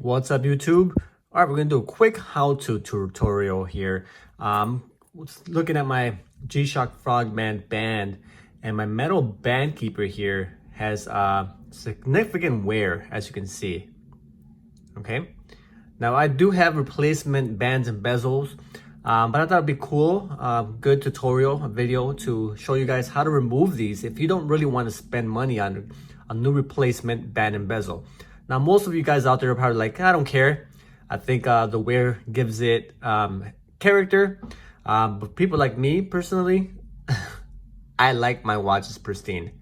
What's up, YouTube? All right, we're gonna do a quick how-to tutorial here. Looking at my G-Shock Frogman band, and my metal band keeper here has significant wear, as you can see. Okay, now I do have replacement bands and bezels, but I thought it'd be cool, good tutorial, a video to show you guys how to remove these if you don't really want to spend money on a new replacement band and bezel. Now, most of you guys out there are probably like, I don't care. I think the wear gives it character. But people like me, personally, I like my watches pristine.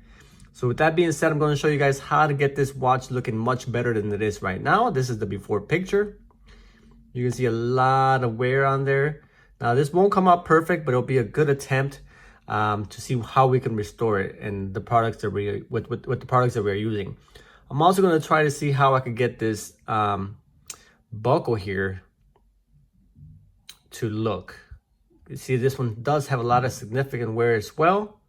So with that being said, I'm going to show you guys how to get this watch looking much better than it is right now. This is the before picture. You can see a lot of wear on there. Now, this won't come out perfect, but it'll be a good attempt to see how we can restore it and the products that with the products that we're using. I'm also going to try to see how I could get this buckle here to look. You see, this one does have a lot of significant wear as well.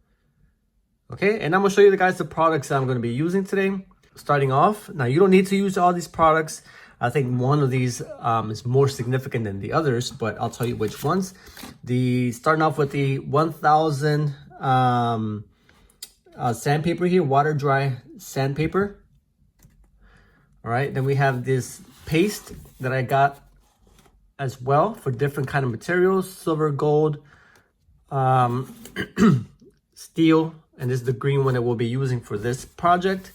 Okay, and I'm going to show you guys the products that I'm going to be using today. Starting off, now you don't need to use all these products. I think one of these is more significant than the others, but I'll tell you which ones. Starting off with the 1000 sandpaper here, water dry sandpaper. All right, then we have this paste that I got as well for different kind of materials, silver, gold, steel, and this is the green one that we'll be using for this project.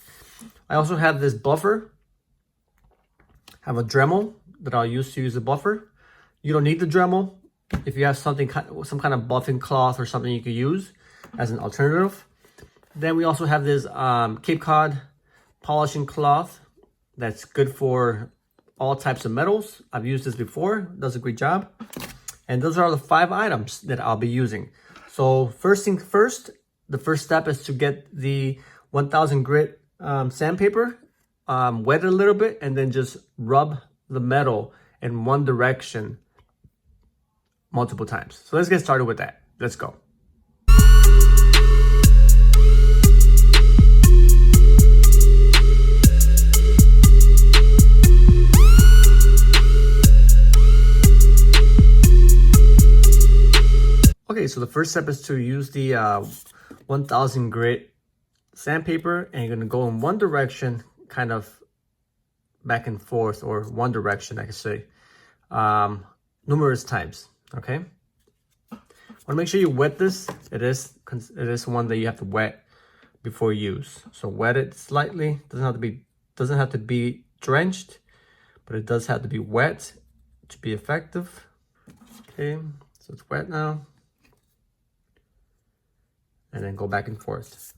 I also have this buffer. I have a Dremel that I'll use to use the buffer. You don't need the Dremel. If you have something, some kind of buffing cloth or something you could use as an alternative. Then we also have this Cape Cod polishing cloth. That's good for all types of metals. I've used this before, does a great job. And those are the 5 items that I'll be using. So first thing first, the first step is to get the 1000 grit sandpaper, wet it a little bit, and then just rub the metal in one direction multiple times. So let's get started with that. Let's go. Okay, so the first step is to use the 1000 grit sandpaper, and you're going to go in one direction, kind of back and forth, or one direction, I could say, numerous times. Okay, want to make sure you wet this. It is one that you have to wet before use. So wet it slightly. Doesn't have to be drenched, but it does have to be wet to be effective. Okay, so it's wet now. And then go back and forth.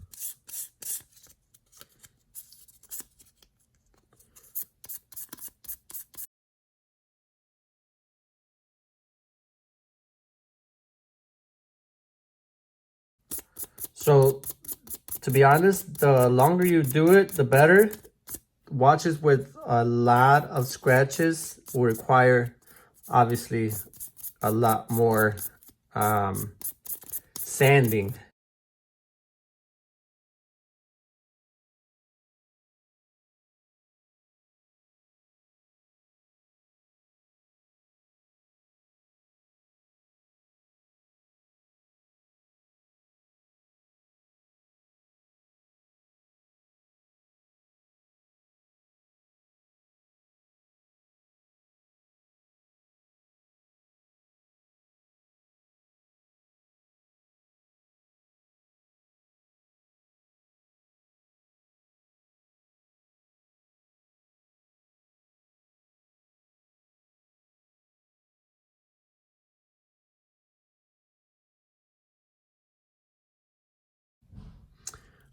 So, to be honest, the longer you do it, the better. Watches with a lot of scratches will require, obviously, a lot more sanding.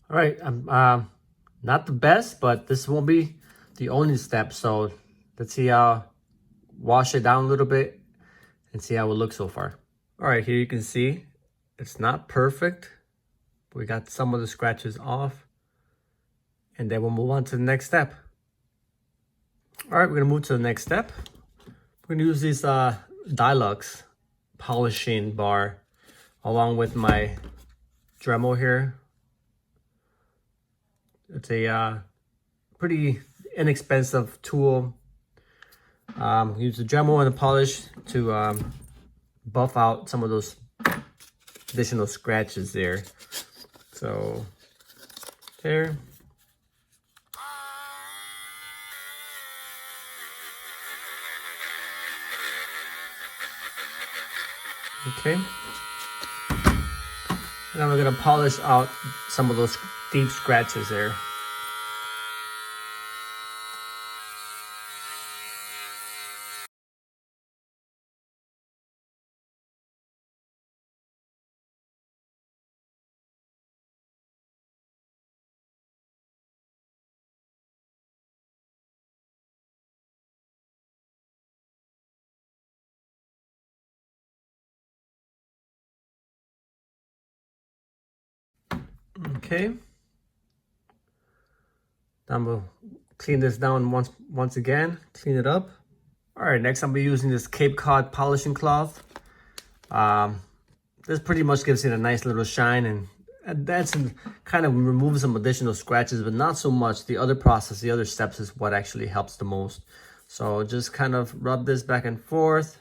All right, I'm not the best, but this won't be the only step. So let's see how, wash it down a little bit and see how it looks so far. All right, here you can see it's not perfect. We got some of the scratches off, and then we'll move on to the next step. All right, we're gonna move to the next step. We're gonna use this Dilux polishing bar along with my Dremel here. It's a pretty inexpensive tool Use the Dremel and the polish to buff out some of those additional scratches there. So there. Okay. Now we're gonna polish out some of those deep scratches there. Okay. Now we'll clean this down once again, clean it up. All right, next I'm gonna be using this Cape Cod polishing cloth. This pretty much gives it a nice little shine, and that's kind of removes some additional scratches, but not so much. The other process, the other steps is what actually helps the most. So just kind of rub this back and forth.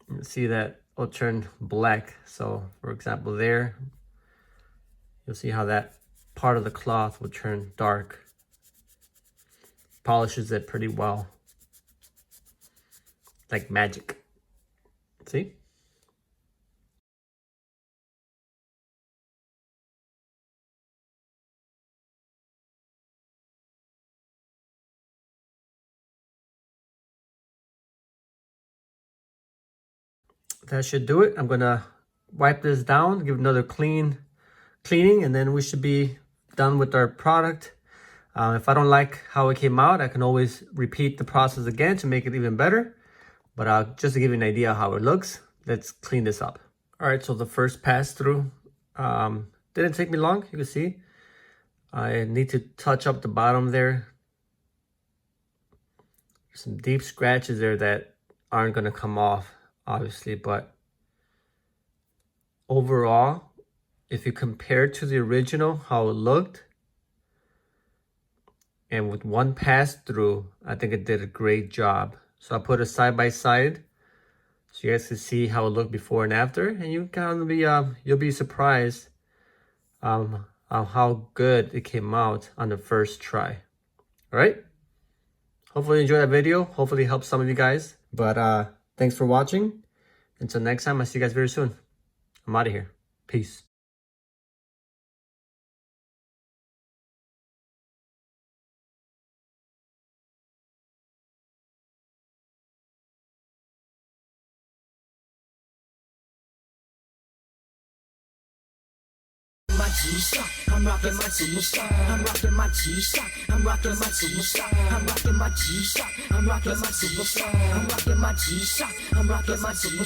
You see that will turn black. So for example there, you'll see how that part of the cloth will turn dark. Polishes it pretty well. Like magic. See? That should do it. I'm gonna wipe this down, give another cleaning, and then we should be done with our product. If I don't like how it came out, I can always repeat the process again to make it even better. But just to give you an idea how it looks, let's clean this up. All right, so the first pass through didn't take me long. You can see I need to touch up the bottom there. Some deep scratches there that aren't gonna come off, obviously, but overall, if you compare to the original, how it looked, and with one pass through, I think it did a great job. So I put it side by side so you guys can see how it looked before and after, and you kind of you'll be surprised on how good it came out on the first try. All right. Hopefully you enjoyed that video. Hopefully it helps some of you guys. But thanks for watching. Until next time, I'll see you guys very soon. I'm out of here. Peace. My G-Shock, I'm rocking my G-Shock, I'm rocking my G-Shock, I'm rocking my G-Shock, I'm rocking my G-Shock, I'm rocking my G-Shock, I'm rocking my G-Shock, I'm rocking my G-Shock.